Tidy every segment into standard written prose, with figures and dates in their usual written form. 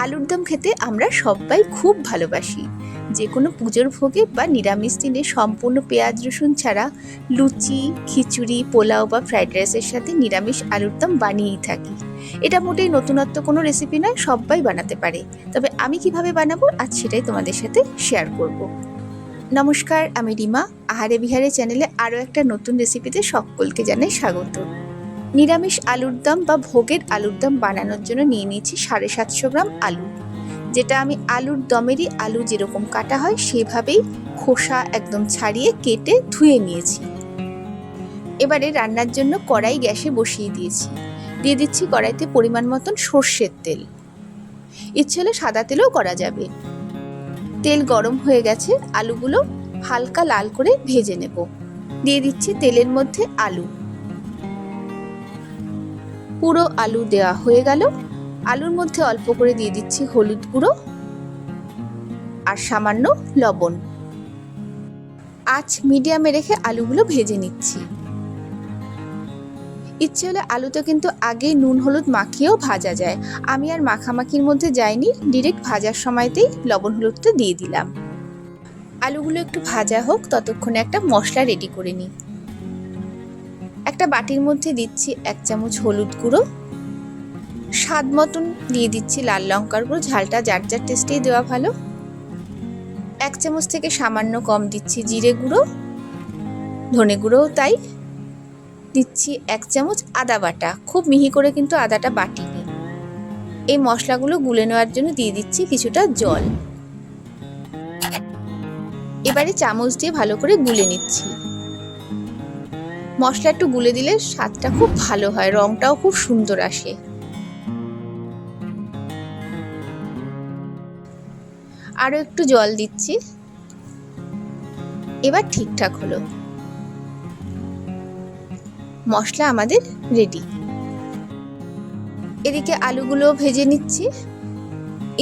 আলুর দম খেতে আমরা সবাই খুব ভালোবাসি। যে কোনো পুজোর ভোগে বা নিরামিষ দিনে সম্পূর্ণ পেঁয়াজ রসুন ছাড়া লুচি, খিচুড়ি, পোলাও বা ফ্রাইড রাইসের সাথে নিরামিষ আলুর দম বানিয়েই থাকি। এটা মোটেই নতুনত্ব কোনো রেসিপি নয়, সবাই বানাতে পারে। তবে আমি কিভাবে বানাবো আজ সেটাই তোমাদের সাথে শেয়ার করব। নমস্কার, আমি রিমা। আহারে বিহারে চ্যানেলে আরও একটা নতুন রেসিপিতে সকলকে জানাই স্বাগত। নিরামিষ আলুর দম বা ভোগের আলুর দম বানানোর জন্য নিয়ে নিয়েছি 750 গ্রাম আলু, যেটা আমি আলুর দমেরই আলু যেরকম কাটা হয় সেভাবেই খোসা একদম ছাড়িয়ে কেটে ধুয়ে নিয়েছি। এবারে রান্নার জন্য কড়াই গ্যাসে বসিয়ে দিয়েছি। দিয়ে দিচ্ছি কড়াইতে পরিমাণ মতন সর্ষের তেল। ইচ্ছে হলে সাদা তেলও করা যাবে। তেল গরম হয়ে গেছে, আলুগুলো হালকা লাল করে ভেজে নেব। দিয়ে দিচ্ছি তেলের মধ্যে আলু। পুরো আলু দেওয়া হয়ে গেল। আলুর মধ্যে অল্প করে দিয়ে দিচ্ছি হলুদ গুঁড়ো আর সামান্য লবণ। আঁচ মিডিয়ামে রেখে আলুগুলো ভেজে নিচ্ছি। ইচ্ছে হলে আলুতে কিন্তু আগেই নুন হলুদ মাখিয়েও ভাজা যায়। আমি আর মাখামাখির মধ্যে যাইনি, ডিরেক্ট ভাজার সময়তেই লবণ হলুদটা দিয়ে দিলাম। আলুগুলো একটু ভাজা হোক, ততক্ষণে একটা মশলা রেডি করে নিই। একটা বাটির মধ্যে দিচ্ছি 1 চামচ হলুদ গুঁড়ো, স্বাদ মতন দিয়ে দিচ্ছি লাল লঙ্কার গুঁড়ো, ঝালটা যার যার টেস্টেই দেওয়া ভালো। 1 চামচ থেকে সামান্য কম দিচ্ছি জিরে গুঁড়ো, ধনে গুঁড়োও তাই। দিচ্ছি 1 চামচ আদা বাটা, খুব মিহি করে কিন্তু আদাটা বাটিনি। এই মশলাগুলো গুলে নেওয়ার জন্য দিয়ে দিচ্ছি কিছুটা জল। এবারে চামচ দিয়ে ভালো করে গুলে নিচ্ছি। মশলা একটু গুলে দিলে স্বাদটা খুব ভালো হয়, রংটাও খুব সুন্দর আসে। আরও একটু জল দিচ্ছি। এবার ঠিকঠাক হলো। মশলা আমাদের রেডি। এদিকে আলুগুলো ভেজে নিচ্ছি।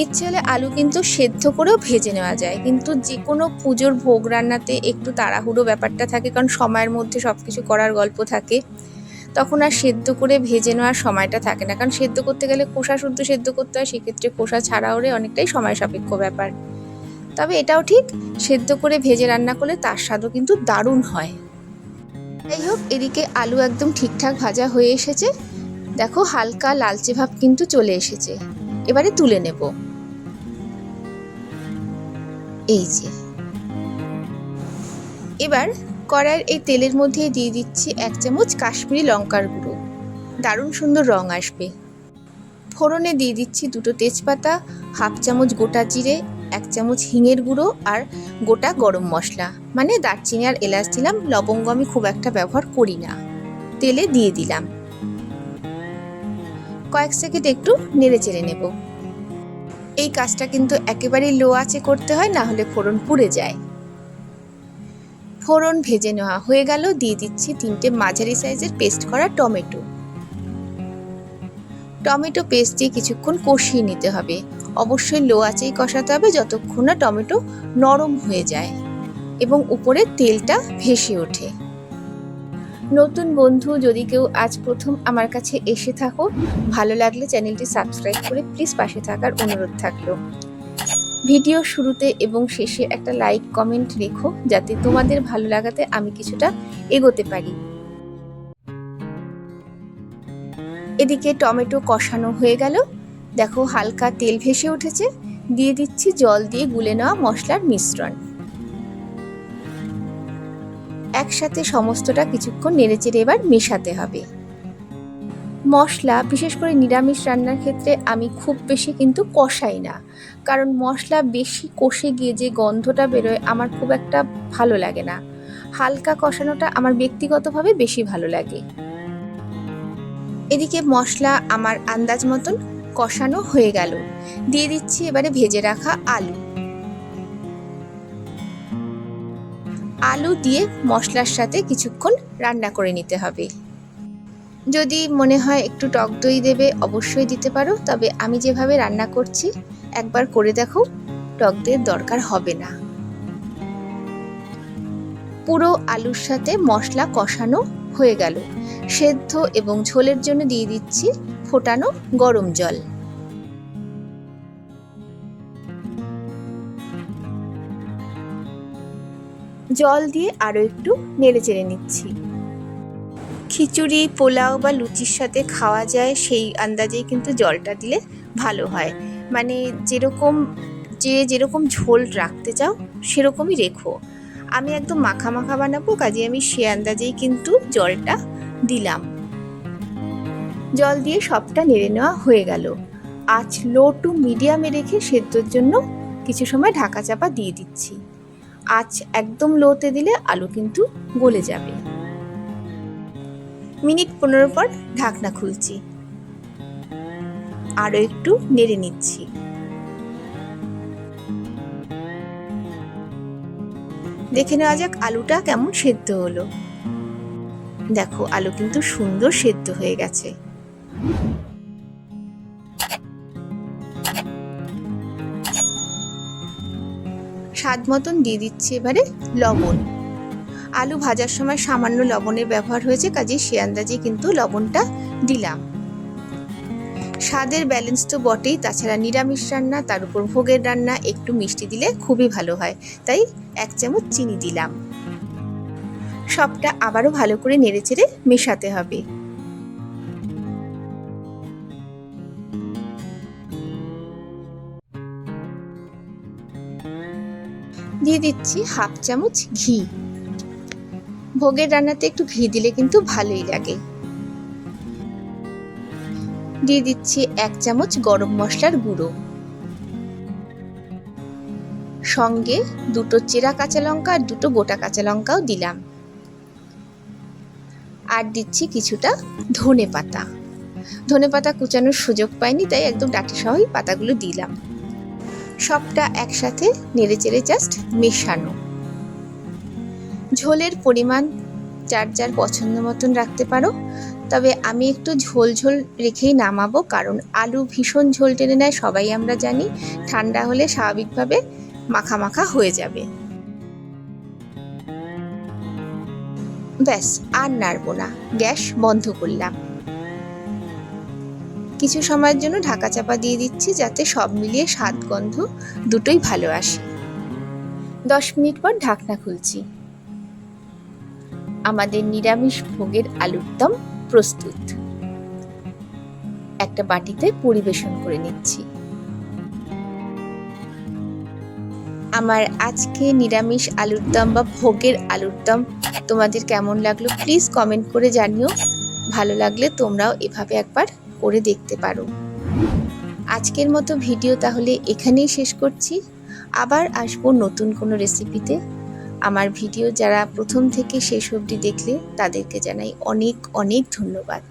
ইচ্ছে হলে আলু কিন্তু সেদ্ধ করেও ভেজে নেওয়া যায়, কিন্তু যে কোনো পুজোর ভোগ রান্নাতে একটু তাড়াহুড়ো ব্যাপারটা থাকে, কারণ সময়ের মধ্যে সব কিছু করার গল্প থাকে। তখন আর সেদ্ধ করে ভেজে নেওয়ার সময়টা থাকে না, কারণ সেদ্ধ করতে গেলে খোসা শুদ্ধ সেদ্ধ করতে হয়, সেক্ষেত্রে খোসা ছাড়া ওরে অনেকটাই সময় সাপেক্ষ ব্যাপার। তবে এটাও ঠিক, সেদ্ধ করে ভেজে রান্না করলে তার স্বাদও কিন্তু দারুণ হয়। যাই হোক, এদিকে আলু একদম ঠিকঠাক ভাজা হয়ে এসেছে। দেখো হালকা লালচে ভাব কিন্তু চলে এসেছে। এবারে তুলে নেব। এই যে, এবার কড়াইয়ের এই তেলের মধ্যে দিয়ে দিচ্ছি 1 চামচ কাশ্মীরি লঙ্কার গুঁড়ো, দারুণ সুন্দর রং আসবে। ফোড়নে দিয়ে দিচ্ছি 2টো তেজপাতা, 1/2 চামচ গোটা জিরে, 1 চামচ হিঙের গুঁড়ো আর গোটা গরম মশলা, মানে দারচিনি আর এলাচ দিলাম। লবঙ্গ আমি খুব একটা ব্যবহার করি না। তেলে দিয়ে দিলাম। কয়েক সেকেন্ড একটু নেড়ে চেড়ে নেব। এই কাজটা কিন্তু একেবারেই লো আঁচে করতে হয়, না হলে ফোড়ন পুড়ে যায়। ফোড়ন ভেজে নেওয়া হয়ে গেল। দিয়ে দিচ্ছি 3টে মাঝারি সাইজের পেস্ট করা টমেটো। টমেটো পেস্ট দিয়ে কিছুক্ষণ কষিয়ে নিতে হবে। অবশ্যই লো আঁচেই কষাতে হবে যতক্ষণ না টমেটো নরম হয়ে যায় এবং উপরে তেলটা ভেসে ওঠে। নতুন বন্ধু যদি কেউ আজ প্রথম আমার কাছে এসে থাকো, ভালো লাগলে চ্যানেলটি সাবস্ক্রাইব করে প্লিজ পাশে থাকার অনুরোধ থাকলো। ভিডিও শুরুতে এবং শেষে একটা লাইক কমেন্ট রেখো, যাতে তোমাদের ভালো লাগাতে আমি কিছুটা এগোতে পারি। এদিকে টমেটো কষানো হয়ে গেল। দেখো হালকা তেল ভেসে উঠেছে। দিয়ে দিচ্ছি জল দিয়ে গুলে নেওয়া মশলার মিশ্রণ। একসাথে সমস্তটা কিছুক্ষণ নেড়েচেড়ে এবার মেশাতে হবে। মশলা, বিশেষ করে নিরামিষ রান্নার ক্ষেত্রে আমি খুব বেশি কিন্তু কষাই না, কারণ মশলা বেশি কষে গিয়ে যে গন্ধটা বেরোয় আমার খুব একটা ভালো লাগে না। হালকা কষানোটা আমার ব্যক্তিগতভাবে বেশি ভালো লাগে। এদিকে মশলা আমার আন্দাজ মতন কষানো হয়ে গেল। দিয়ে দিচ্ছি এবারে ভেজে রাখা আলু। আলু দিয়ে মশলার সাথে কিছুক্ষণ রান্না করে নিতে হবে। যদি মনে হয় একটু টক দই দেবে, অবশ্যই দিতে পারো, তবে আমি যেভাবে রান্না করছি একবার করে দেখো, টক দইয়ের দরকার হবে না। পুরো আলুর সাথে মশলা কষানো হয়ে গেল। সেদ্ধ এবং ঝোলের জন্য দিয়ে দিচ্ছি ফোটানো গরম জল। জল দিয়ে আরও একটু নেড়ে চেড়ে নিচ্ছি। খিচুড়ি, পোলাও বা লুচির সাথে খাওয়া যায় সেই আন্দাজেই কিন্তু জলটা দিলে ভালো হয়। মানে যেরকম ঝোল রাখতে চাও সেরকমই রেখো। আমি একদম মাখা মাখা বানাবো, কাজে আমি সে আন্দাজেই কিন্তু জলটা দিলাম। জল দিয়ে সবটা নেড়ে নেওয়া হয়ে গেল। আঁচ লো টু মিডিয়ামে রেখে সেদ্ধর জন্য কিছু সময় ঢাকা চাপা দিয়ে দিচ্ছি। আঁচ একদম লোতে দিলে আলু কিন্তু গলে যাবে। মিনিট 15 পর ঢাকনা খুলছি, আরও একটু নেড়ে নিচ্ছি। দেখে নেওয়া যাক আলুটা কেমন সেদ্ধ হলো। দেখো আলু কিন্তু সুন্দর সেদ্ধ হয়ে গেছে। স্বাদ মতন দিয়ে দিচ্ছি এবারে লবণ। আলু ভাজার সময় সামান্য লবণের ব্যবহার হয়েছে, কাজে সে আন্দাজে কিন্তু লবণটা দিলাম। স্বাদের ব্যালেন্স তো বটেই, তাছাড়া নিরামিষ রান্না, তার উপর ভোগের রান্না, একটু মিষ্টি দিলে খুবই ভালো হয়, তাই 1 চামচ চিনি দিলাম। সবটা আবারও ভালো করে নেড়েচেড়ে মেশাতে হবে। দিয়ে দিচ্ছি 1/2 চামচ ঘি। ভোগের রান্নাতে একটু ঘি দিলে কিন্তু ভালোই লাগে। দিয়ে দিচ্ছি 1 চামচ গরম মশলার গুঁড়ো, সঙ্গে 2টো চেরা কাঁচা লঙ্কা আর 2টো গোটা কাঁচা লঙ্কাও দিলাম। আর দিচ্ছি কিছুটা ধনে পাতা। ধনে পাতা কুচানোর সুযোগ পাইনি, তাই একদম ডাঁটি সহই পাতাগুলো দিলাম। সবটা একসাথে নেড়েচেড়ে জাস্ট মেশানো। ঝোলের পরিমাণ যার যার পছন্দ মতন রাখতে পারো, তবে আমি একটু ঝোল ঝোল রেখেই নামাবো, কারণ আলু ভীষণ ঝোল টেনে নেয়, সবাই আমরা জানি। ঠান্ডা হলে স্বাভাবিকভাবে মাখা মাখা হয়ে যাবে। ব্যাস, আর নাড়বো না, গ্যাস বন্ধ করলাম। কিছু সময়ের জন্য ঢাকা চাপা দিয়ে দিচ্ছি, যাতে সব মিলিয়ে স্বাদ গন্ধ দুটোই ভালো আসে। 10 মিনিট পর ঢাকনা খুলছি। আমাদের নিরামিষ ভোগের আলুর দম প্রস্তুত। একটা বাটিতে পরিবেশন করে নিচ্ছি। আমার আজকে নিরামিষ আলুর দম বা ভোগের আলুর দম তোমাদের কেমন লাগলো প্লিজ কমেন্ট করে জানিও। ভালো লাগলে তোমরাও এভাবে একবার করে দেখতে পারো। আজকের মতো ভিডিও তাহলে এখানেই শেষ করছি। আবার আসবো নতুন কোনো রেসিপিতে। আমার ভিডিও যারা প্রথম থেকে শেষ অবধি দেখলে তাদেরকে জানাই অনেক অনেক ধন্যবাদ।